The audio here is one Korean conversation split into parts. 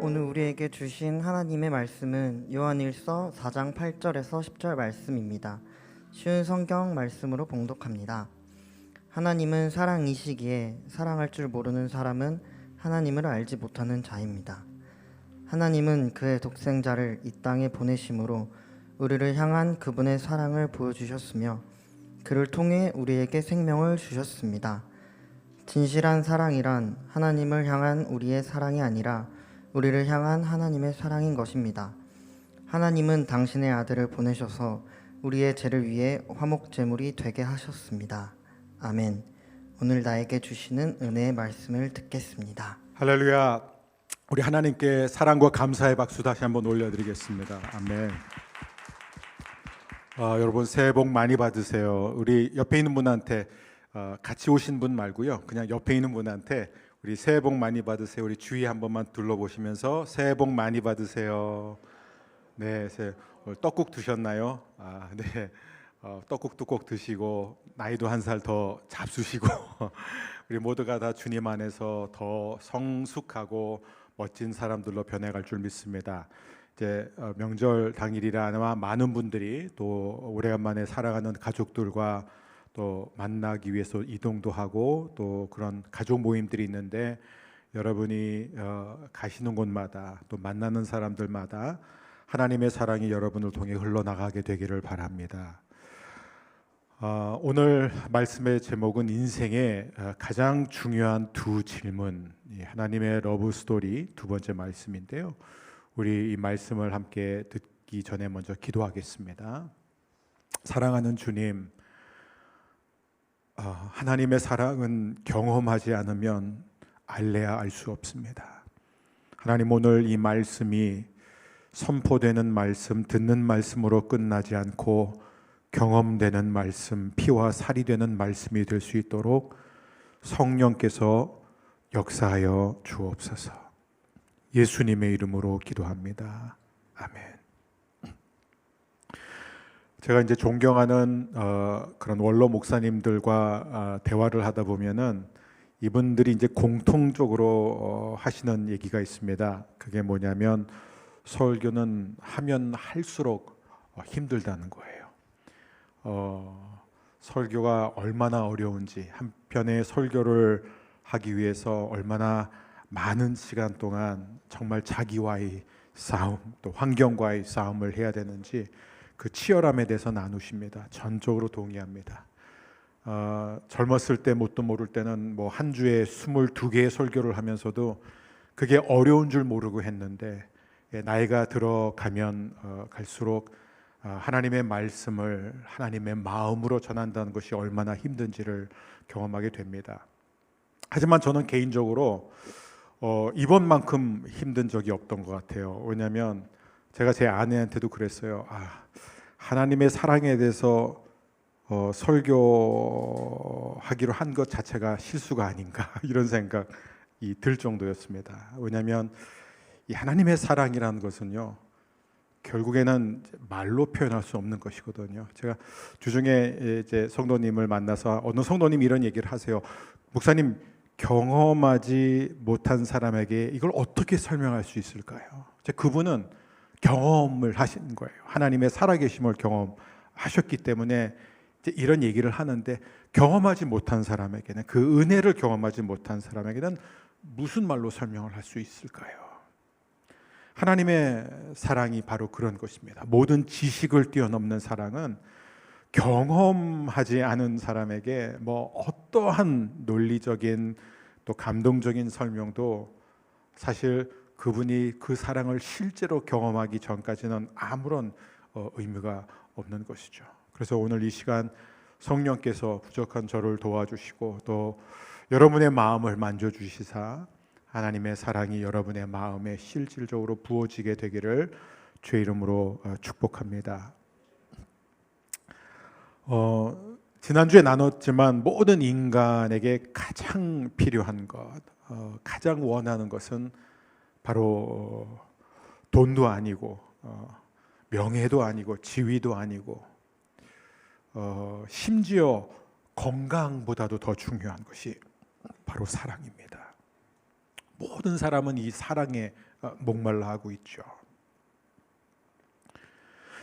오늘 우리에게 주신 하나님의 말씀은 요한일서 4장 8절에서 10절 말씀입니다. 쉬운 성경 말씀으로 봉독합니다. 하나님은 사랑이시기에 사랑할 줄 모르는 사람은 하나님을 알지 못하는 자입니다. 하나님은 그의 독생자를 이 땅에 보내심으로 우리를 향한 그분의 사랑을 보여주셨으며 그를 통해 우리에게 생명을 주셨습니다. 진실한 사랑이란 하나님을 향한 우리의 사랑이 아니라 우리를 향한 하나님의 사랑인 것입니다. 하나님은 당신의 아들을 보내셔서 우리의 죄를 위해 화목제물이 되게 하셨습니다. 아멘. 오늘 나에게 주시는 은혜의 말씀을 듣겠습니다. 할렐루야. 우리 하나님께 사랑과 감사의 박수 다시 한번 올려드리겠습니다. 아멘. 여러분 새해 복 많이 받으세요. 우리 옆에 있는 분한테 같이 오신 분 말고요, 그냥 옆에 있는 분한테 우리 새해 복 많이 받으세요. 우리 주위 한 번만 둘러보시면서 새해 복 많이 받으세요. 네, 오늘 떡국 드셨나요? 네. 떡국도 꼭 드시고 나이도 한 살 더 잡수시고 우리 모두가 다 주님 안에서 더 성숙하고 멋진 사람들로 변해갈 줄 믿습니다. 이제 명절 당일이라 아마 많은 분들이 또 오래간만에 살아가는 가족들과 또 만나기 위해서 이동도 하고 또 그런 가족 모임들이 있는데, 여러분이 가시는 곳마다 또 만나는 사람들마다 하나님의 사랑이 여러분을 통해 흘러나가게 되기를 바랍니다. 오늘 말씀의 제목은 인생의 가장 중요한 두 질문, 하나님의 러브 스토리 두 번째 말씀인데요. 우리 이 말씀을 함께 듣기 전에 먼저 기도하겠습니다. 사랑하는 주님, 하나님의 사랑은 경험하지 않으면 알래야 알 수 없습니다. 하나님, 오늘 이 말씀이 선포되는 말씀, 듣는 말씀으로 끝나지 않고 경험되는 말씀, 피와 살이 되는 말씀이 될 수 있도록 성령께서 역사하여 주옵소서. 예수님의 이름으로 기도합니다. 아멘. 제가 이제 존경하는 그런 원로 목사님들과 대화를 하다 보면은 이분들이 이제 공통적으로 하시는 얘기가 있습니다. 그게 뭐냐면 설교는 하면 할수록 힘들다는 거예요. 설교가 얼마나 어려운지, 한편의 설교를 하기 위해서 얼마나 많은 시간 동안 정말 자기와의 싸움, 또 환경과의 싸움을 해야 되는지 그 치열함에 대해서 나누십니다. 전적으로 동의합니다. 젊었을 때 뭣도 모를 때는 뭐 한 주에 22개의 설교를 하면서도 그게 어려운 줄 모르고 했는데, 나이가 들어가면 갈수록 하나님의 말씀을 하나님의 마음으로 전한다는 것이 얼마나 힘든지를 경험하게 됩니다. 하지만 저는 개인적으로 이번만큼 힘든 적이 없던 것 같아요. 왜냐하면 제가 제 아내한테도 그랬어요. 하나님의 사랑에 대해서 설교하기로 한 것 자체가 실수가 아닌가 이런 생각이 들 정도였습니다. 왜냐하면 이 하나님의 사랑이라는 것은요, 결국에는 말로 표현할 수 없는 것이거든요. 제가 주중에 이제 성도님을 만나서 어느 성도님이 이런 얘기를 하세요. 목사님, 경험하지 못한 사람에게 이걸 어떻게 설명할 수 있을까요? 그분은 경험을 하신 거예요. 하나님의 살아계심을 경험하셨기 때문에 이제 이런 얘기를 하는데, 경험하지 못한 사람에게는, 그 은혜를 경험하지 못한 사람에게는 무슨 말로 설명을 할 수 있을까요? 하나님의 사랑이 바로 그런 것입니다. 모든 지식을 뛰어넘는 사랑은 경험하지 않은 사람에게 뭐 어떠한 논리적인 또 감동적인 설명도 사실 그분이 그 사랑을 실제로 경험하기 전까지는 아무런 의미가 없는 것이죠. 그래서 오늘 이 시간 성령께서 부족한 저를 도와주시고 또 여러분의 마음을 만져주시사 하나님의 사랑이 여러분의 마음에 실질적으로 부어지게 되기를 주의 이름으로 축복합니다. 지난주에 나눴지만 모든 인간에게 가장 필요한 것, 가장 원하는 것은 바로 돈도 아니고 명예도 아니고 지위도 아니고 심지어 건강보다도 더 중요한 것이 바로 사랑입니다. 모든 사람은 이 사랑에 목말라 하고 있죠.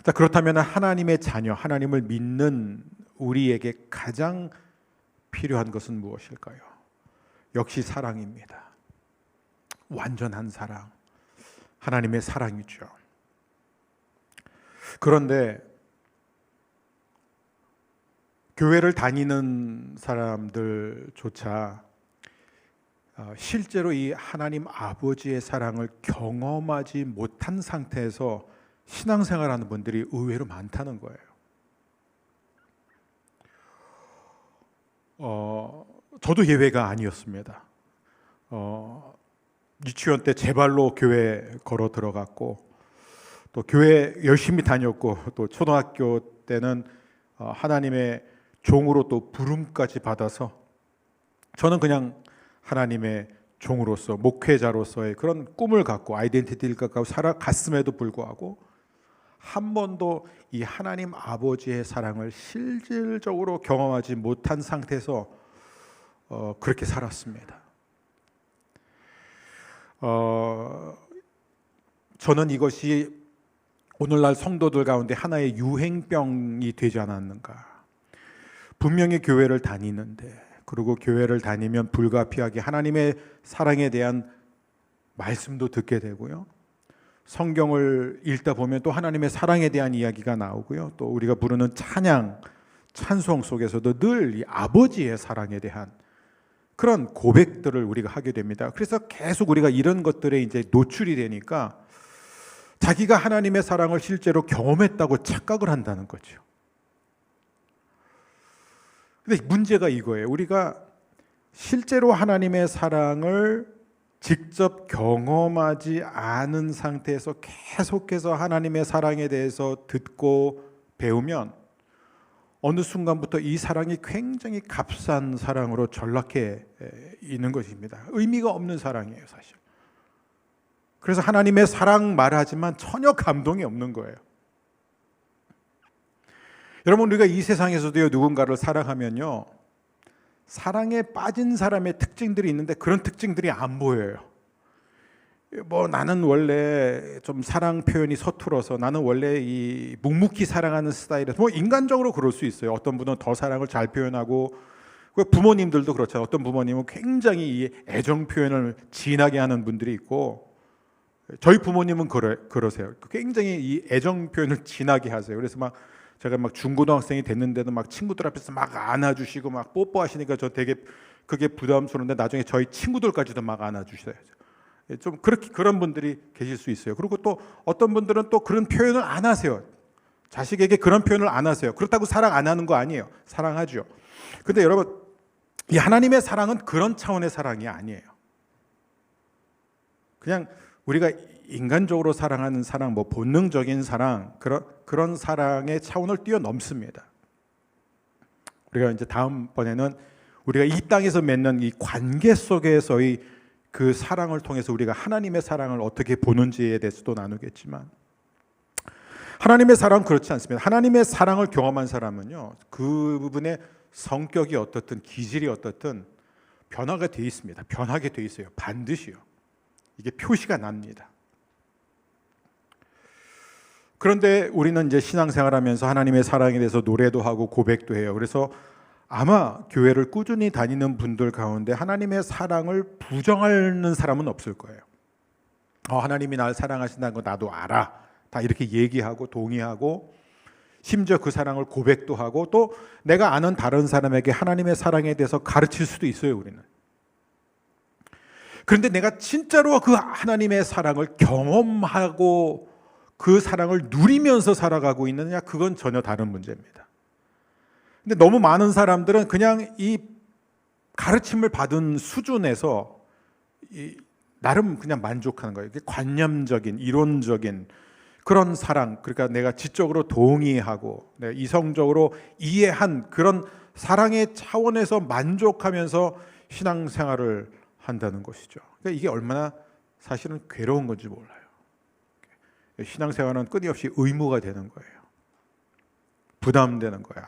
자, 그렇다면 하나님의 자녀, 하나님을 믿는 우리에게 가장 필요한 것은 무엇일까요? 역시 사랑입니다. 완전한 사랑, 하나님의 사랑이죠. 그런데 교회를 다니는 사람들조차 실제로 이 하나님 아버지의 사랑을 경험하지 못한 상태에서 신앙생활하는 분들이 의외로 많다는 거예요. 저도 예외가 아니었습니다. 유치원 때 제 발로 교회 걸어 들어갔고, 또 교회 열심히 다녔고, 또 초등학교 때는 하나님의 종으로 또 부름까지 받아서 저는 그냥 하나님의 종으로서, 목회자로서의 그런 꿈을 갖고 아이덴티티를 갖고 살아갔음에도 불구하고 한 번도 이 하나님 아버지의 사랑을 실질적으로 경험하지 못한 상태에서 그렇게 살았습니다. 저는 이것이 오늘날 성도들 가운데 하나의 유행병이 되지 않았는가. 분명히 교회를 다니는데, 그리고 교회를 다니면 불가피하게 하나님의 사랑에 대한 말씀도 듣게 되고요, 성경을 읽다 보면 또 하나님의 사랑에 대한 이야기가 나오고요, 또 우리가 부르는 찬양, 찬송 속에서도 늘 이 아버지의 사랑에 대한 그런 고백들을 우리가 하게 됩니다. 그래서 계속 우리가 이런 것들에 이제 노출이 되니까 자기가 하나님의 사랑을 실제로 경험했다고 착각을 한다는 거죠. 근데 문제가 이거예요. 우리가 실제로 하나님의 사랑을 직접 경험하지 않은 상태에서 계속해서 하나님의 사랑에 대해서 듣고 배우면 어느 순간부터 이 사랑이 굉장히 값싼 사랑으로 전락해 있는 것입니다. 의미가 없는 사랑이에요, 사실. 그래서 하나님의 사랑 말하지만 전혀 감동이 없는 거예요. 여러분, 우리가 이 세상에서도요, 누군가를 사랑하면요, 사랑에 빠진 사람의 특징들이 있는데 그런 특징들이 안 보여요. 나는 원래 좀 사랑 표현이 서툴어서, 나는 원래 이 묵묵히 사랑하는 스타일에서, 인간적으로 그럴 수 있어요. 어떤 분은 더 사랑을 잘 표현하고, 부모님들도 그렇잖아요. 어떤 부모님은 굉장히 이 애정 표현을 진하게 하는 분들이 있고, 저희 부모님은 그러세요. 굉장히 이 애정 표현을 진하게 하세요. 그래서 제가 중고등학생이 됐는데도 친구들 앞에서 안아주시고 뽀뽀하시니까 저 되게 그게 부담스러운데, 나중에 저희 친구들까지도 안아주셔요. 좀 그런 분들이 계실 수 있어요. 그리고 또 어떤 분들은 또 그런 표현을 안 하세요. 자식에게 그런 표현을 안 하세요. 그렇다고 사랑 안 하는 거 아니에요. 사랑하죠. 근데 여러분, 이 하나님의 사랑은 그런 차원의 사랑이 아니에요. 그냥 우리가 인간적으로 사랑하는 사랑, 본능적인 사랑, 그런 사랑의 차원을 뛰어넘습니다. 우리가 이제 다음번에는 우리가 이 땅에서 맺는 이 관계 속에서의 그 사랑을 통해서 우리가 하나님의 사랑을 어떻게 보는지에 대해서도 나누겠지만, 하나님의 사랑은 그렇지 않습니다. 하나님의 사랑을 경험한 사람은요, 그분의 성격이 어떻든 기질이 어떻든 변화가 되어 있습니다. 변하게 되어 있어요. 반드시요. 이게 표시가 납니다. 그런데 우리는 이제 신앙생활하면서 하나님의 사랑에 대해서 노래도 하고 고백도 해요. 그래서 아마 교회를 꾸준히 다니는 분들 가운데 하나님의 사랑을 부정하는 사람은 없을 거예요. 하나님이 나를 사랑하신다는 거 나도 알아. 다 이렇게 얘기하고 동의하고, 심지어 그 사랑을 고백도 하고, 또 내가 아는 다른 사람에게 하나님의 사랑에 대해서 가르칠 수도 있어요, 우리는. 그런데 내가 진짜로 그 하나님의 사랑을 경험하고 그 사랑을 누리면서 살아가고 있느냐, 그건 전혀 다른 문제입니다. 근데 너무 많은 사람들은 그냥 이 가르침을 받은 수준에서 나름 그냥 만족하는 거예요. 이게 관념적인, 이론적인 그런 사랑, 그러니까 내가 지적으로 동의하고 내가 이성적으로 이해한 그런 사랑의 차원에서 만족하면서 신앙생활을 한다는 것이죠. 그러니까 이게 얼마나 사실은 괴로운 건지 몰라요. 신앙생활은 끊임없이 의무가 되는 거예요. 부담되는 거예요.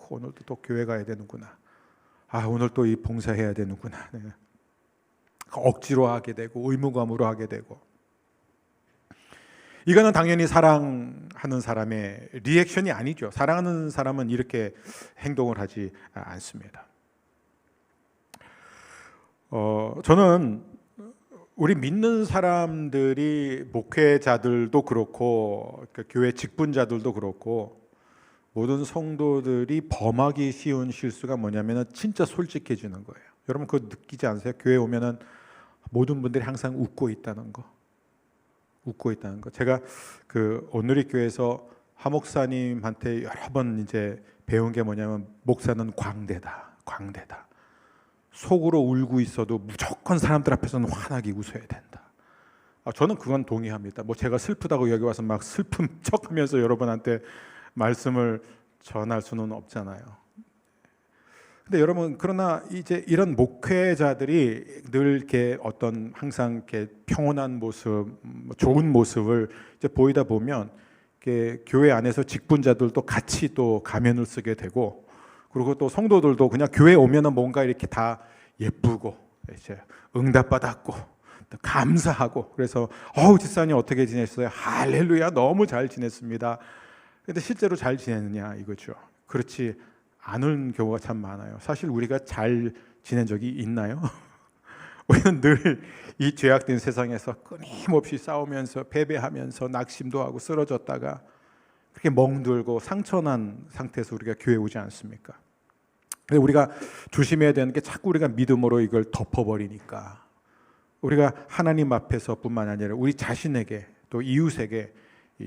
오늘도 또 교회 가야 되는구나. 오늘 또 이 봉사해야 되는구나. 억지로 하게 되고 의무감으로 하게 되고. 이거는 당연히 사랑하는 사람의 리액션이 아니죠. 사랑하는 사람은 이렇게 행동을 하지 않습니다. 저는 우리 믿는 사람들이 목회자들도 그렇고 교회 직분자들도 그렇고 모든 성도들이 범하기 쉬운 실수가 뭐냐면은 진짜 솔직해지는 거예요. 여러분 그거 느끼지 않으세요? 교회 오면은 모든 분들이 항상 웃고 있다는 거. 제가 오늘의 교회에서 하 목사님한테 여러 번 이제 배운 게 뭐냐면 목사는 광대다. 속으로 울고 있어도 무조건 사람들 앞에서는 환하게 웃어야 된다. 저는 그건 동의합니다. 뭐 제가 슬프다고 여기 와서 막 슬픈 척하면서 여러분한테 말씀을 전할 수는 없잖아요. 근데 여러분 그러나 이제 이런 목회자들이 늘 이렇게 어떤 항상 이렇게 평온한 모습, 좋은 모습을 이제 보이다 보면 이렇게 교회 안에서 직분자들도 같이 또 가면을 쓰게 되고, 그리고 또 성도들도 그냥 교회 오면은 뭔가 이렇게 다 예쁘고 이제 응답받았고 감사하고, 그래서 집사님 어떻게 지냈어요? 할렐루야 너무 잘 지냈습니다. 근데 실제로 잘 지내느냐 이거죠. 그렇지 않은 경우가 참 많아요. 사실 우리가 잘 지낸 적이 있나요? 우리는 늘 이 죄악된 세상에서 끊임없이 싸우면서 패배하면서 낙심도 하고 쓰러졌다가 그렇게 멍들고 상처난 상태에서 우리가 교회에 오지 않습니까? 근데 우리가 조심해야 되는 게 자꾸 우리가 믿음으로 이걸 덮어버리니까 우리가 하나님 앞에서뿐만 아니라 우리 자신에게 또 이웃에게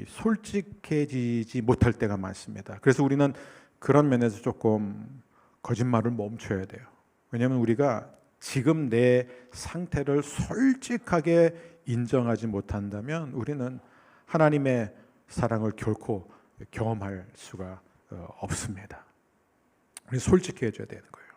솔직해지지 못할 때가 많습니다. 그래서 우리는 그런 면에서 조금 거짓말을 멈춰야 돼요. 왜냐하면 우리가 지금 내 상태를 솔직하게 인정하지 못한다면 우리는 하나님의 사랑을 결코 경험할 수가 없습니다. 우리 솔직해져야 되는 거예요.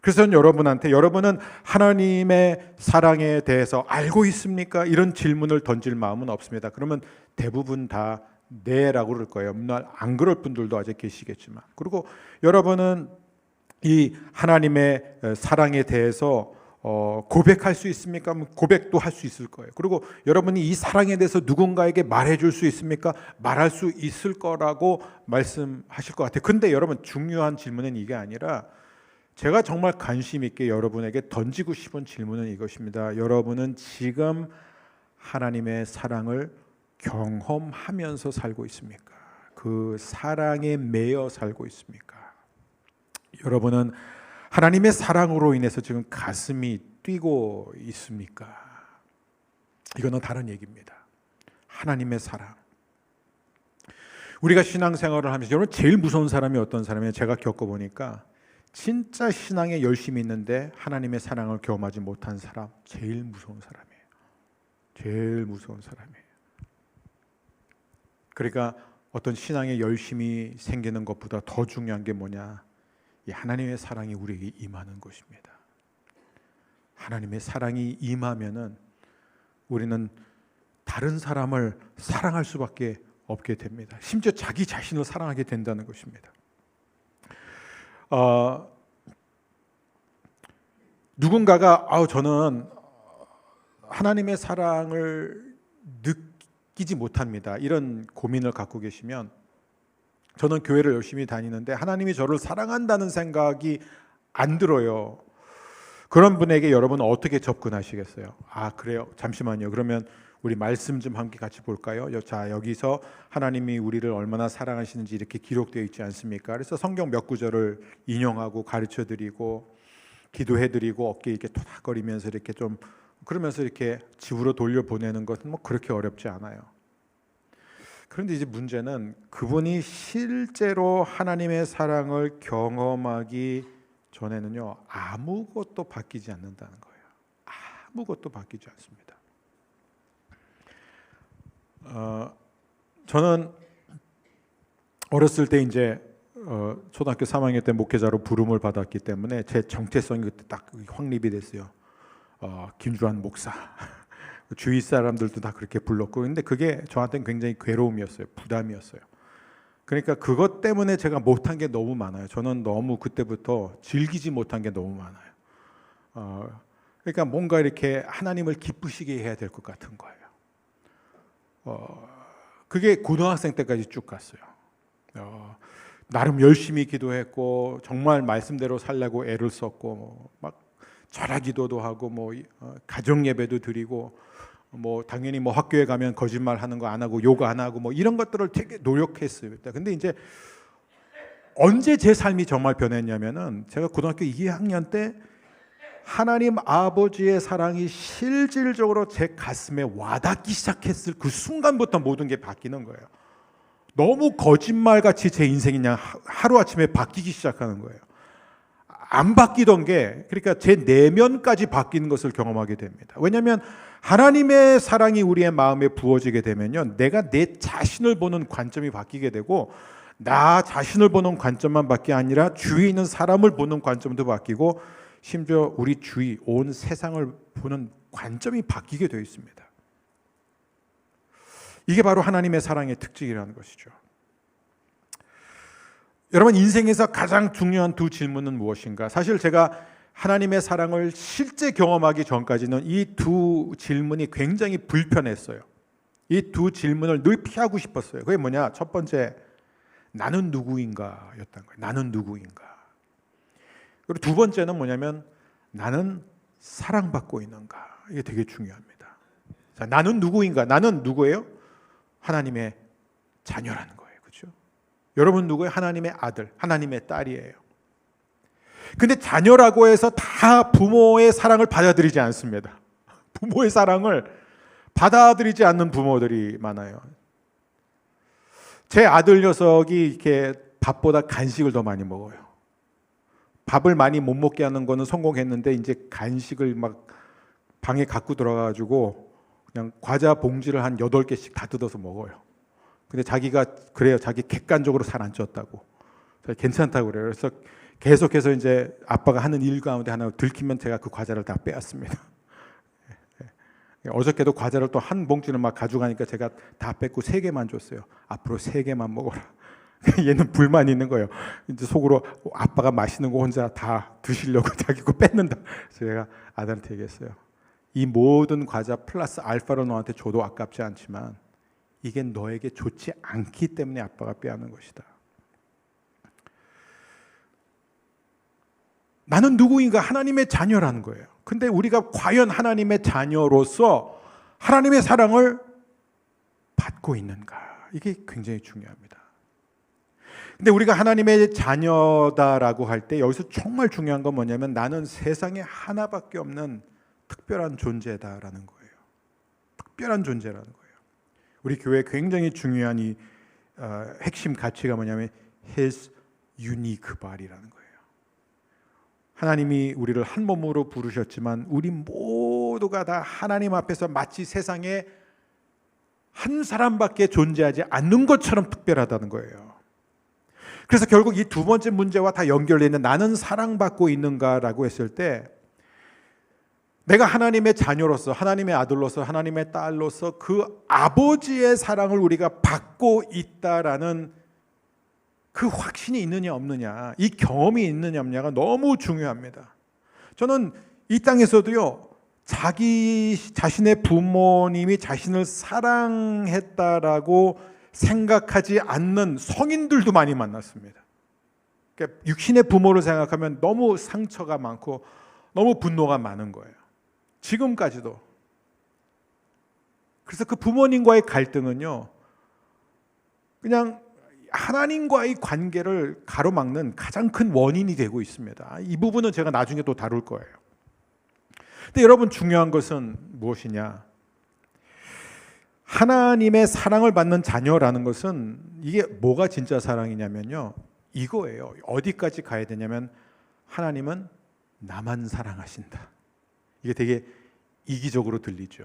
그래서 저는 여러분한테, 여러분은 하나님의 사랑에 대해서 알고 있습니까? 이런 질문을 던질 마음은 없습니다. 그러면 대부분 다 네라고 그럴 거예요. 물론 안 그럴 분들도 아직 계시겠지만, 그리고 여러분은 이 하나님의 사랑에 대해서 고백할 수 있습니까? 고백도 할 수 있을 거예요. 그리고 여러분이 이 사랑에 대해서 누군가에게 말해줄 수 있습니까? 말할 수 있을 거라고 말씀하실 것 같아요. 근데 여러분 중요한 질문은 이게 아니라 제가 정말 관심 있게 여러분에게 던지고 싶은 질문은 이것입니다. 여러분은 지금 하나님의 사랑을 경험하면서 살고 있습니까? 그 사랑에 매여 살고 있습니까? 여러분은 하나님의 사랑으로 인해서 지금 가슴이 뛰고 있습니까? 이거는 다른 얘기입니다. 하나님의 사랑. 우리가 신앙생활을 하면서 여러분 제일 무서운 사람이 어떤 사람이에요? 제가 겪어보니까 진짜 신앙에 열심히 있는데 하나님의 사랑을 경험하지 못한 사람, 제일 무서운 사람이에요. 제일 무서운 사람이에요. 그러니까 어떤 신앙에 열심히 생기는 것보다 더 중요한 게 뭐냐? 이 하나님의 사랑이 우리에게 임하는 것입니다. 하나님의 사랑이 임하면은 우리는 다른 사람을 사랑할 수밖에 없게 됩니다. 심지어 자기 자신을 사랑하게 된다는 것입니다. 누군가가 저는 하나님의 사랑을 느끼지 못합니다. 이런 고민을 갖고 계시면 저는 교회를 열심히 다니는데 하나님이 저를 사랑한다는 생각이 안 들어요. 그런 분에게 여러분은 어떻게 접근하시겠어요? 그래요? 잠시만요. 그러면 우리 말씀 좀 함께 같이 볼까요? 자, 여기서 하나님이 우리를 얼마나 사랑하시는지 이렇게 기록되어 있지 않습니까? 그래서 성경 몇 구절을 인용하고 가르쳐드리고 기도해드리고 어깨 이렇게 토닥거리면서 이렇게 좀 그러면서 이렇게 집으로 돌려보내는 것은 뭐 그렇게 어렵지 않아요. 그런데 이제 문제는 그분이 실제로 하나님의 사랑을 경험하기 전에는요 아무것도 바뀌지 않는다는 거예요. 아무것도 바뀌지 않습니다. 저는 어렸을 때 이제 초등학교 3학년 때 목회자로 부름을 받았기 때문에 제 정체성이 그때 딱 확립이 됐어요. 김주환 목사. 주위 사람들도 다 그렇게 불렀고, 근데 그게 저한테는 굉장히 괴로움이었어요. 부담이었어요. 그러니까 그것 때문에 제가 못한 게 너무 많아요. 저는 너무 그때부터 즐기지 못한 게 너무 많아요. 그러니까 뭔가 이렇게 하나님을 기쁘시게 해야 될 것 같은 거예요. 그게 고등학생 때까지 쭉 갔어요. 나름 열심히 기도했고 정말 말씀대로 살려고 애를 썼고 막 철야기도도 하고 가정 예배도 드리고 당연히 학교에 가면 거짓말 하는 거 안 하고 욕 안 하고 이런 것들을 되게 노력했어요. 근데 이제 언제 제 삶이 정말 변했냐면은 제가 고등학교 2학년 때 하나님 아버지의 사랑이 실질적으로 제 가슴에 와닿기 시작했을 그 순간부터 모든 게 바뀌는 거예요. 너무 거짓말같이 제 인생이 그냥 하루아침에 바뀌기 시작하는 거예요. 안 바뀌던 게 그러니까 제 내면까지 바뀌는 것을 경험하게 됩니다. 왜냐하면 하나님의 사랑이 우리의 마음에 부어지게 되면요, 내가 내 자신을 보는 관점이 바뀌게 되고 나 자신을 보는 관점만 밖에 아니라 주위에 있는 사람을 보는 관점도 바뀌고 심지어 우리 주위 온 세상을 보는 관점이 바뀌게 되어 있습니다. 이게 바로 하나님의 사랑의 특징이라는 것이죠. 여러분, 인생에서 가장 중요한 두 질문은 무엇인가? 사실 제가 하나님의 사랑을 실제 경험하기 전까지는 이 두 질문이 굉장히 불편했어요. 이 두 질문을 늘 피하고 싶었어요. 그게 뭐냐? 첫 번째, 나는 누구인가 였던 거예요. 나는 누구인가. 그리고 두 번째는 뭐냐면 나는 사랑받고 있는가. 이게 되게 중요합니다. 자, 나는 누구인가? 나는 누구예요? 하나님의 자녀라는 거예요. 그렇죠? 여러분 누구예요? 하나님의 아들, 하나님의 딸이에요. 근데 자녀라고 해서 다 부모의 사랑을 받아들이지 않습니다. 부모의 사랑을 받아들이지 않는 부모들이 많아요. 제 아들 녀석이 이렇게 밥보다 간식을 더 많이 먹어요. 밥을 많이 못 먹게 하는 거는 성공했는데 이제 간식을 막 방에 갖고 들어가가지고 그냥 과자 봉지를 한 8개씩 다 뜯어서 먹어요. 근데 자기가 그래요. 자기 객관적으로 살 안 쪘다고. 괜찮다고 그래요. 그래서 계속해서 이제 아빠가 하는 일 가운데 하나 들키면 제가 그 과자를 다 빼앗습니다. 어저께도 과자를 또 한 봉지를 막 가져가니까 제가 다 뺏고 3개만 줬어요. 앞으로 3개만 먹어라. 얘는 불만이 있는 거예요. 이제 속으로 아빠가 맛있는 거 혼자 다 드시려고 자기 거 뺏는다. 그래서 제가 아들한테 얘기했어요. 이 모든 과자 플러스 알파로 너한테 줘도 아깝지 않지만 이게 너에게 좋지 않기 때문에 아빠가 빼앗는 것이다. 나는 누구인가? 하나님의 자녀라는 거예요. 근데 우리가 과연 하나님의 자녀로서 하나님의 사랑을 받고 있는가? 이게 굉장히 중요합니다. 근데 우리가 하나님의 자녀다라고 할 때 여기서 정말 중요한 건 뭐냐면 나는 세상에 하나밖에 없는 특별한 존재다라는 거예요. 특별한 존재라는 거예요. 우리 교회에 굉장히 중요한 이 핵심 가치가 뭐냐면 His unique body라는 거예요. 하나님이 우리를 한 몸으로 부르셨지만 우리 모두가 다 하나님 앞에서 마치 세상에 한 사람밖에 존재하지 않는 것처럼 특별하다는 거예요. 그래서 결국 이 두 번째 문제와 다 연결되어 있는 나는 사랑받고 있는가라고 했을 때 내가 하나님의 자녀로서 하나님의 아들로서 하나님의 딸로서 그 아버지의 사랑을 우리가 받고 있다라는 그 확신이 있느냐 없느냐, 이 경험이 있느냐 없느냐가 너무 중요합니다. 저는 이 땅에서도요, 자기 자신의 부모님이 자신을 사랑했다라고 생각하지 않는 성인들도 많이 만났습니다. 그러니까 육신의 부모를 생각하면 너무 상처가 많고 너무 분노가 많은 거예요. 지금까지도. 그래서 그 부모님과의 갈등은요, 그냥 하나님과의 관계를 가로막는 가장 큰 원인이 되고 있습니다. 이 부분은 제가 나중에 또 다룰 거예요. 근데 여러분, 중요한 것은 무엇이냐? 하나님의 사랑을 받는 자녀라는 것은 이게 뭐가 진짜 사랑이냐면요, 이거예요. 어디까지 가야 되냐면 하나님은 나만 사랑하신다. 이게 되게 이기적으로 들리죠.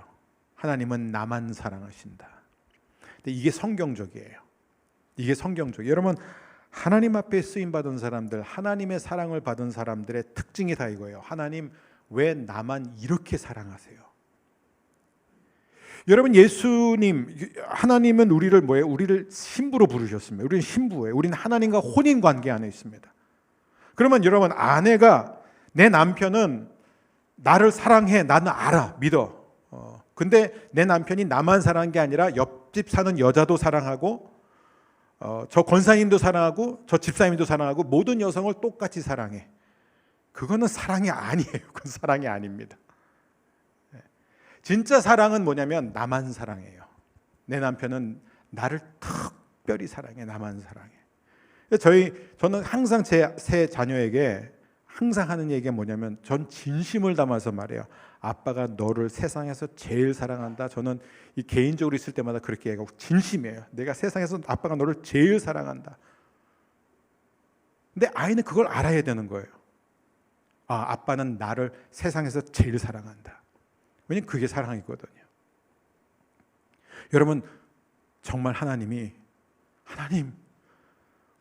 하나님은 나만 사랑하신다. 근데 이게 성경적이에요. 이게 성경적이에요. 여러분, 하나님 앞에 쓰임받은 사람들, 하나님의 사랑을 받은 사람들의 특징이 다 이거예요. 하나님, 왜 나만 이렇게 사랑하세요? 여러분, 예수님, 하나님은 우리를 뭐예요? 우리를 신부로 부르셨습니다. 우리는 신부예요. 우리는 하나님과 혼인 관계 안에 있습니다. 그러면 여러분, 아내가 내 남편은 나를 사랑해, 나는 알아, 믿어. 근데 내 남편이 나만 사랑한 게 아니라 옆집 사는 여자도 사랑하고 저 권사님도 사랑하고 저 집사님도 사랑하고 모든 여성을 똑같이 사랑해. 그거는 사랑이 아니에요. 그건 사랑이 아닙니다. 진짜 사랑은 뭐냐면 나만 사랑해요. 내 남편은 나를 특별히 사랑해. 나만 사랑해. 저는 항상 제 세 자녀에게 항상 하는 얘기가 뭐냐면 전 진심을 담아서 말해요. 아빠가 너를 세상에서 제일 사랑한다. 저는 이 개인적으로 있을 때마다 그렇게 얘기하고 진심이에요. 내가 세상에서 아빠가 너를 제일 사랑한다. 근데 아이는 그걸 알아야 되는 거예요. 아빠는 나를 세상에서 제일 사랑한다. 왜냐면 그게 사랑이거든요. 여러분 정말 하나님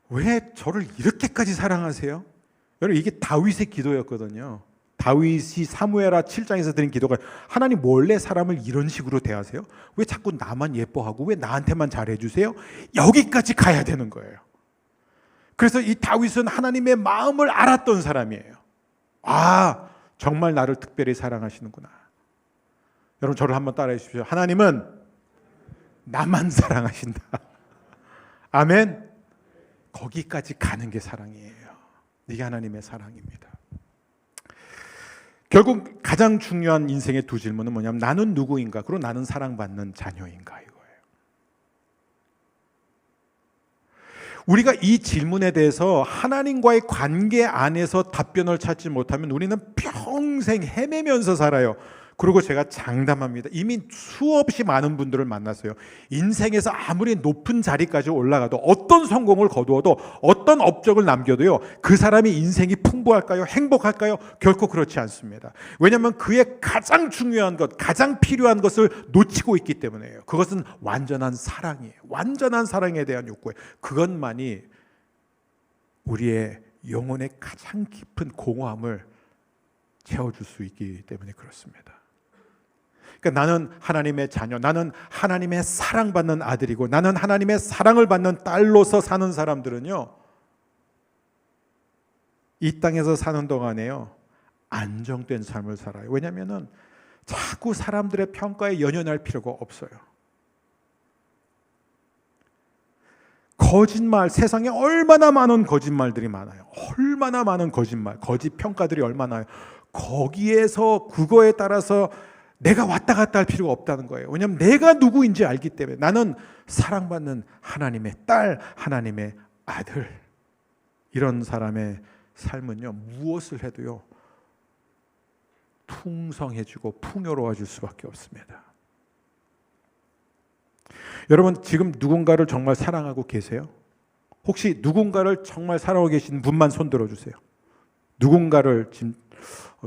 왜 저를 이렇게까지 사랑하세요? 여러분 이게 다윗의 기도였거든요. 다윗이 사무엘하 7장에서 드린 기도가 하나님 원래 사람을 이런 식으로 대하세요? 왜 자꾸 나만 예뻐하고 왜 나한테만 잘해주세요? 여기까지 가야 되는 거예요. 그래서 이 다윗은 하나님의 마음을 알았던 사람이에요. 정말 나를 특별히 사랑하시는구나. 여러분 저를 한번 따라해 주십시오. 하나님은 나만 사랑하신다. 아멘. 거기까지 가는 게 사랑이에요. 이게 하나님의 사랑입니다. 결국 가장 중요한 인생의 두 질문은 뭐냐면 나는 누구인가? 그리고 나는 사랑받는 자녀인가? 이거예요. 우리가 이 질문에 대해서 하나님과의 관계 안에서 답변을 찾지 못하면 우리는 평생 헤매면서 살아요. 그리고 제가 장담합니다. 이미 수없이 많은 분들을 만났어요. 인생에서 아무리 높은 자리까지 올라가도 어떤 성공을 거두어도 어떤 업적을 남겨도요. 그 사람이 인생이 풍부할까요? 행복할까요? 결코 그렇지 않습니다. 왜냐하면 그의 가장 중요한 것, 가장 필요한 것을 놓치고 있기 때문에요. 그것은 완전한 사랑이에요. 완전한 사랑에 대한 욕구예요. 그것만이 우리의 영혼의 가장 깊은 공허함을 채워줄 수 있기 때문에 그렇습니다. 그러니까 나는 하나님의 자녀, 나는 하나님의 사랑받는 아들이고 나는 하나님의 사랑을 받는 딸로서 사는 사람들은요, 이 땅에서 사는 동안에요 안정된 삶을 살아요. 왜냐하면 자꾸 사람들의 평가에 연연할 필요가 없어요. 거짓말, 세상에 얼마나 많은 거짓말들이 많아요. 얼마나 많은 거짓말, 거짓 평가들이 얼마나요. 거기에서 그거에 따라서 내가 왔다 갔다 할 필요가 없다는 거예요. 왜냐하면 내가 누구인지 알기 때문에. 나는 사랑받는 하나님의 딸, 하나님의 아들. 이런 사람의 삶은요, 무엇을 해도요 풍성해지고 풍요로워질 수밖에 없습니다. 여러분 지금 누군가를 정말 사랑하고 계세요? 혹시 누군가를 정말 사랑하고 계신 분만 손 들어주세요. 누군가를 지금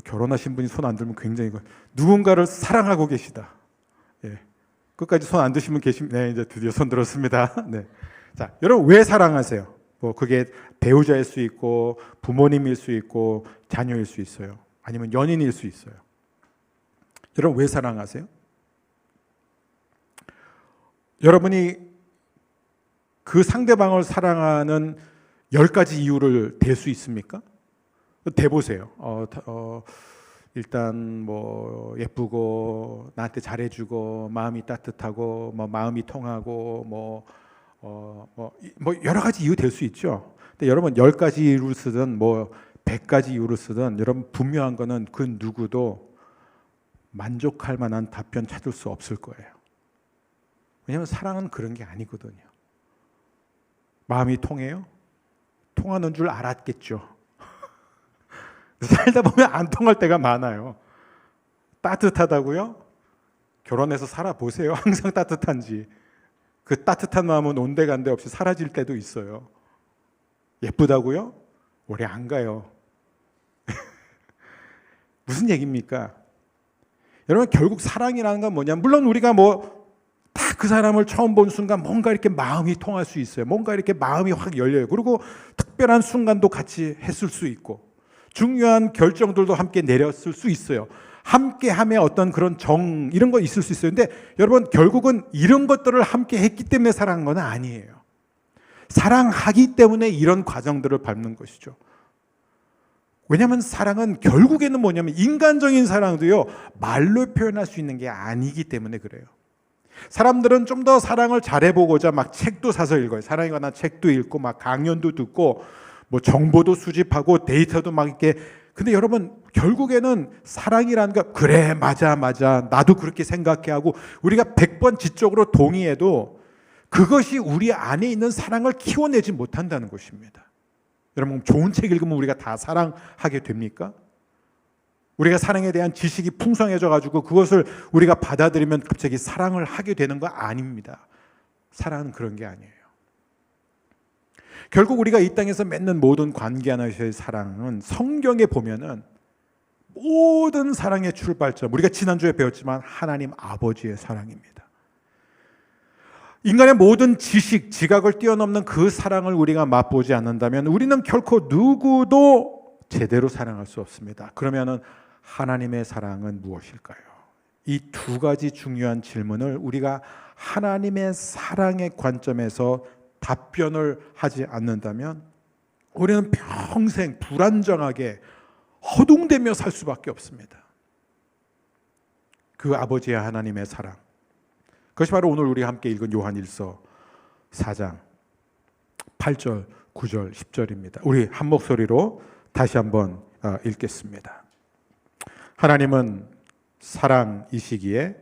결혼하신 분이 손 안 들면 굉장히 누군가를 사랑하고 계시다. 예. 끝까지 손 안 드시면 네, 이제 드디어 손 들었습니다. 네. 자, 여러분 왜 사랑하세요? 그게 배우자일 수 있고 부모님일 수 있고 자녀일 수 있어요. 아니면 연인일 수 있어요. 여러분 왜 사랑하세요? 여러분이 그 상대방을 사랑하는 10가지 이유를 댈 수 있습니까? 대보세요. 일단 뭐 예쁘고 나한테 잘해주고 마음이 따뜻하고 뭐 마음이 통하고 뭐 여러 가지 이유 될 수 있죠. 근데 여러분 10가지 이유를 쓰든 뭐 100가지 이유를 쓰든 여러분 분명한 거는 그 누구도 만족할 만한 답변 찾을 수 없을 거예요. 왜냐하면 사랑은 그런 게 아니거든요. 마음이 통해요? 통하는 줄 알았겠죠. 살다 보면 안 통할 때가 많아요. 따뜻하다고요? 결혼해서 살아보세요. 항상 따뜻한지. 그 따뜻한 마음은 온데간데 없이 사라질 때도 있어요. 예쁘다고요? 오래 안 가요. 무슨 얘기입니까? 여러분 결국 사랑이라는 건 뭐냐? 물론 우리가 딱 그 사람을 처음 본 순간 뭔가 이렇게 마음이 통할 수 있어요. 뭔가 이렇게 마음이 확 열려요. 그리고 특별한 순간도 같이 했을 수 있고 중요한 결정들도 함께 내렸을 수 있어요. 함께함의 어떤 그런 이런 거 있을 수 있어요. 근데 여러분 결국은 이런 것들을 함께 했기 때문에 사랑한 건 아니에요. 사랑하기 때문에 이런 과정들을 밟는 것이죠. 왜냐하면 사랑은 결국에는 뭐냐면 인간적인 사랑도요 말로 표현할 수 있는 게 아니기 때문에 그래요. 사람들은 좀 더 사랑을 잘해보고자 막 책도 사서 읽어요. 사랑에 관한 책도 읽고 막 강연도 듣고 뭐 정보도 수집하고 데이터도 막 이렇게. 근데 여러분 결국에는 사랑이라는 거 그래 맞아 나도 그렇게 생각해 하고 우리가 100번 지적으로 동의해도 그것이 우리 안에 있는 사랑을 키워내지 못한다는 것입니다. 여러분 좋은 책 읽으면 우리가 다 사랑하게 됩니까? 우리가 사랑에 대한 지식이 풍성해져 가지고 그것을 우리가 받아들이면 갑자기 사랑을 하게 되는 거 아닙니다. 사랑은 그런 게 아니에요. 결국 우리가 이 땅에서 맺는 모든 관계 안에서의 사랑은 성경에 보면은 모든 사랑의 출발점, 우리가 지난주에 배웠지만 하나님 아버지의 사랑입니다. 인간의 모든 지식, 지각을 뛰어넘는 그 사랑을 우리가 맛보지 않는다면 우리는 결코 누구도 제대로 사랑할 수 없습니다. 그러면은 하나님의 사랑은 무엇일까요? 이 두 가지 중요한 질문을 우리가 하나님의 사랑의 관점에서 답변을 하지 않는다면 우리는 평생 불안정하게 허둥대며 살 수밖에 없습니다. 그 아버지의 하나님의 사랑, 그것이 바로 오늘 우리 함께 읽은 요한일서 4장 8절, 9절, 10절입니다. 우리 한 목소리로 다시 한번 읽겠습니다. 하나님은 사랑이시기에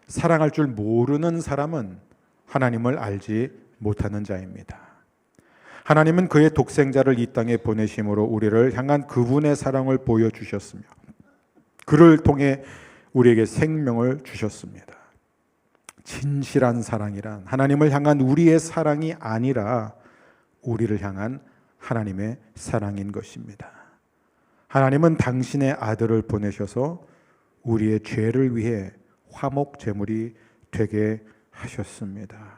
사랑할 줄 모르는 사람은 하나님을 알지 못하는 자입니다. 하나님은 그의 독생자를 이 땅에 보내심으로 우리를 향한 그분의 사랑을 보여주셨으며 그를 통해 우리에게 생명을 주셨습니다. 진실한 사랑이란 하나님을 향한 우리의 사랑이 아니라 우리를 향한 하나님의 사랑인 것입니다. 하나님은 당신의 아들을 보내셔서 우리의 죄를 위해 화목 제물이 되게 하셨습니다.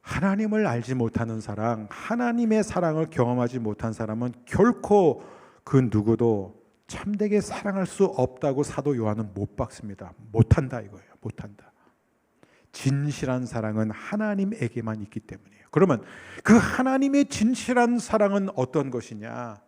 하나님을 알지 못하는 사랑, 하나님의 사랑을 경험하지 못한 사람은 결코 그 누구도 참되게 사랑할 수 없다고 사도 요한은 못 박습니다. 못한다 이거예요. 못한다. 진실한 사랑은 하나님에게만 있기 때문이에요. 그러면 그 하나님의 진실한 사랑은 어떤 것이냐?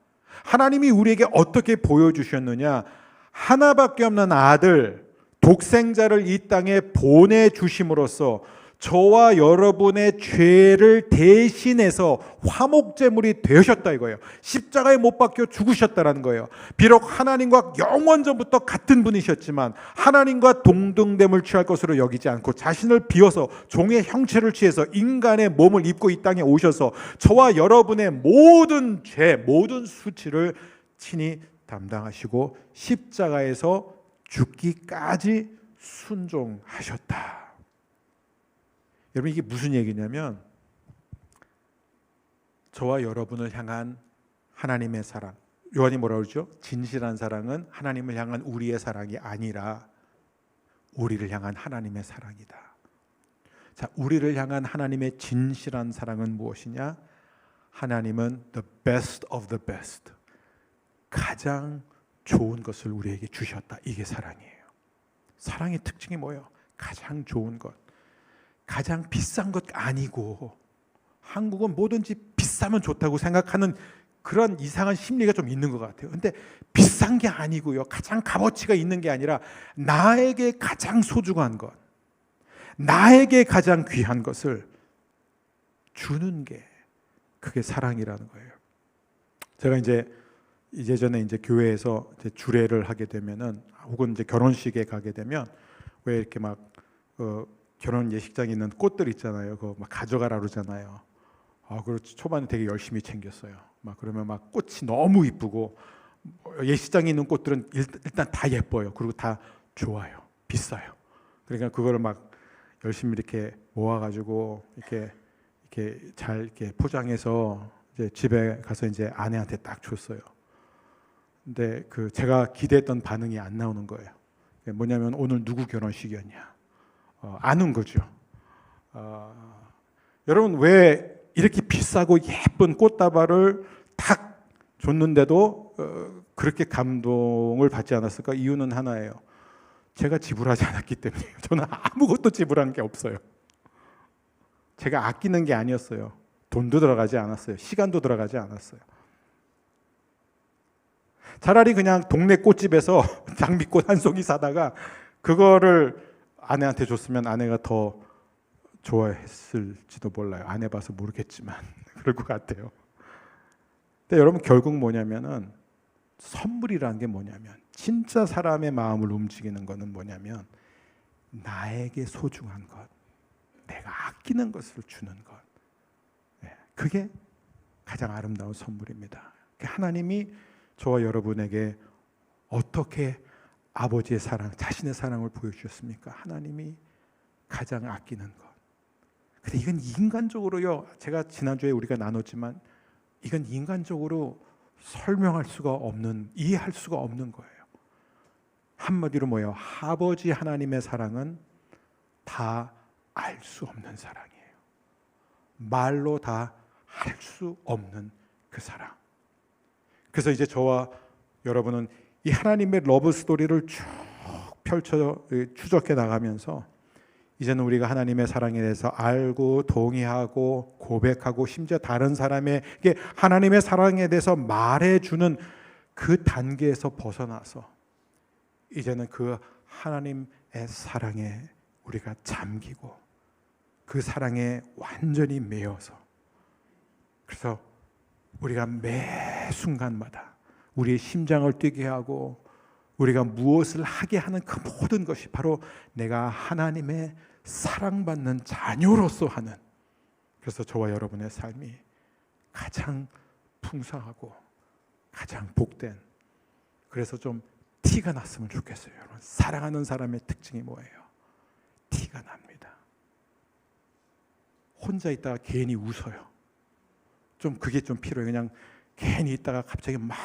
하나님이 우리에게 어떻게 보여주셨느냐? 하나밖에 없는 아들, 독생자를 이 땅에 보내주심으로써 저와 여러분의 죄를 대신해서 화목제물이 되셨다 이거예요. 십자가에 못 박혀 죽으셨다는 거예요. 비록 하나님과 영원전부터 같은 분이셨지만 하나님과 동등됨을 취할 것으로 여기지 않고 자신을 비워서 종의 형체를 취해서 인간의 몸을 입고 이 땅에 오셔서 저와 여러분의 모든 죄, 모든 수치를 친히 담당하시고 십자가에서 죽기까지 순종하셨다. 여러분 이게 무슨 얘기냐면 저와 여러분을 향한 하나님의 사랑, 요한이 뭐라고 그러죠? 진실한 사랑은 하나님을 향한 우리의 사랑이 아니라 우리를 향한 하나님의 사랑이다. 자, 우리를 향한 하나님의 진실한 사랑은 무엇이냐? 하나님은 the best of the best, 가장 좋은 것을 우리에게 주셨다. 이게 사랑이에요. 사랑의 특징이 뭐예요? 가장 좋은 것, 가장 비싼 것 아니고, 한국은 뭐든지 비싸면 좋다고 생각하는 그런 이상한 심리가 좀 있는 것 같아요. 근데 비싼 게 아니고요, 가장 값어치가 있는 게 아니라 나에게 가장 소중한 것, 나에게 가장 귀한 것을 주는 게 그게 사랑이라는 거예요. 제가 이제전에 이제 교회에서 이제 주례를 하게 되면은, 혹은 이제 결혼식에 가게 되면 왜 이렇게 막 결혼 예식장에 있는 꽃들 있잖아요. 그거 막 가져가라 그러잖아요. 그리고 초반에 되게 열심히 챙겼어요. 막 그러면 막 꽃이 너무 이쁘고, 예식장에 있는 꽃들은 일단 다 예뻐요. 그리고 다 좋아요. 비싸요. 그러니까 그거를 막 열심히 이렇게 모아가지고 이렇게 잘 이렇게 포장해서 이제 집에 가서 이제 아내한테 딱 줬어요. 근데 그 제가 기대했던 반응이 안 나오는 거예요. 뭐냐면 오늘 누구 결혼식이었냐? 아는 거죠. 여러분 왜 이렇게 비싸고 예쁜 꽃다발을 딱 줬는데도 그렇게 감동을 받지 않았을까? 이유는 하나예요. 제가 지불하지 않았기 때문이에요. 저는 아무것도 지불한 게 없어요. 제가 아끼는 게 아니었어요. 돈도 들어가지 않았어요. 시간도 들어가지 않았어요. 차라리 그냥 동네 꽃집에서 장미꽃 한 송이 사다가 그거를 아내한테 줬으면 아내가 더 좋아했을지도 몰라요. 안 해봐서 모르겠지만 그럴 것 같아요. 근데 여러분 결국 뭐냐면은 선물이라는 게 뭐냐면 진짜 사람의 마음을 움직이는 거는 뭐냐면 나에게 소중한 것, 내가 아끼는 것을 주는 것. 그게 가장 아름다운 선물입니다. 하나님이 저와 여러분에게 어떻게 아버지의 사랑, 자신의 사랑을 보여주셨습니까? 하나님이 가장 아끼는 것. 근데 이건 인간적으로요. 제가 지난주에 우리가 나눴지만 이건 인간적으로 설명할 수가 없는, 이해할 수가 없는 거예요. 한마디로 뭐예요? 아버지 하나님의 사랑은 다 알 수 없는 사랑이에요. 말로 다 할 수 없는 그 사랑. 그래서 이제 저와 여러분은 이 하나님의 러브 스토리를 쭉 추적해 나가면서 이제는 우리가 하나님의 사랑에 대해서 알고 동의하고 고백하고 심지어 다른 사람에게 하나님의 사랑에 대해서 말해주는 그 단계에서 벗어나서 이제는 그 하나님의 사랑에 우리가 잠기고 그 사랑에 완전히 매여서 그래서 우리가 매 순간마다 우리의 심장을 뛰게 하고 우리가 무엇을 하게 하는 그 모든 것이 바로 내가 하나님의 사랑받는 자녀로서 하는, 그래서 저와 여러분의 삶이 가장 풍성하고 가장 복된, 그래서 좀 티가 났으면 좋겠어요. 여러분, 사랑하는 사람의 특징이 뭐예요? 티가 납니다. 혼자 있다가 괜히 웃어요. 좀 그게 좀 필요해요. 그냥 괜히 있다가 갑자기 막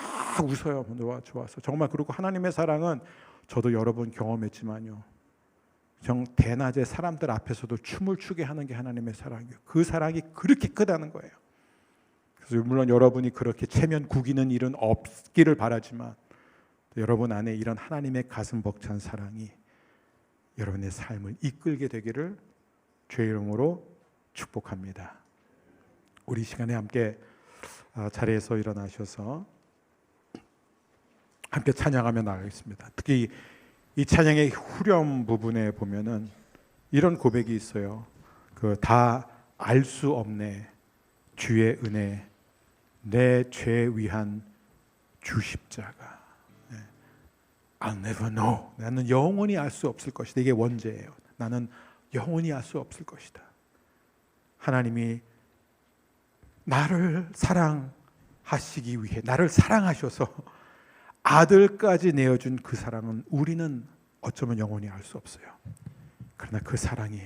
웃어요. 좋아서. 정말. 그리고 하나님의 사랑은 저도 여러 번 경험했지만요, 대낮에 사람들 앞에서도 춤을 추게 하는 게 하나님의 사랑이에요. 그 사랑이 그렇게 크다는 거예요. 그래서 물론 여러분이 그렇게 체면 구기는 일은 없기를 바라지만 여러분 안에 이런 하나님의 가슴 벅찬 사랑이 여러분의 삶을 이끌게 되기를 주의 이름으로 축복합니다. 우리 시간에 함께 자리에서 일어나셔서 함께 찬양하며 나가겠습니다. 특히 이 찬양의 후렴 부분에 보면은 이런 고백이 있어요. 그 다 알 수 없네 주의 은혜 내 죄 위한 주 십자가. I'll never know. 나는 영원히 알 수 없을 것이다. 이게 원제예요. 나는 영원히 알 수 없을 것이다. 하나님이 나를 사랑하시기 위해 나를 사랑하셔서 아들까지 내어준 그 사랑은 우리는 어쩌면 영원히 알 수 없어요. 그러나 그 사랑이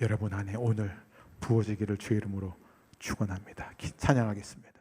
여러분 안에 오늘 부어지기를 주의 이름으로 축원합니다. 찬양하겠습니다.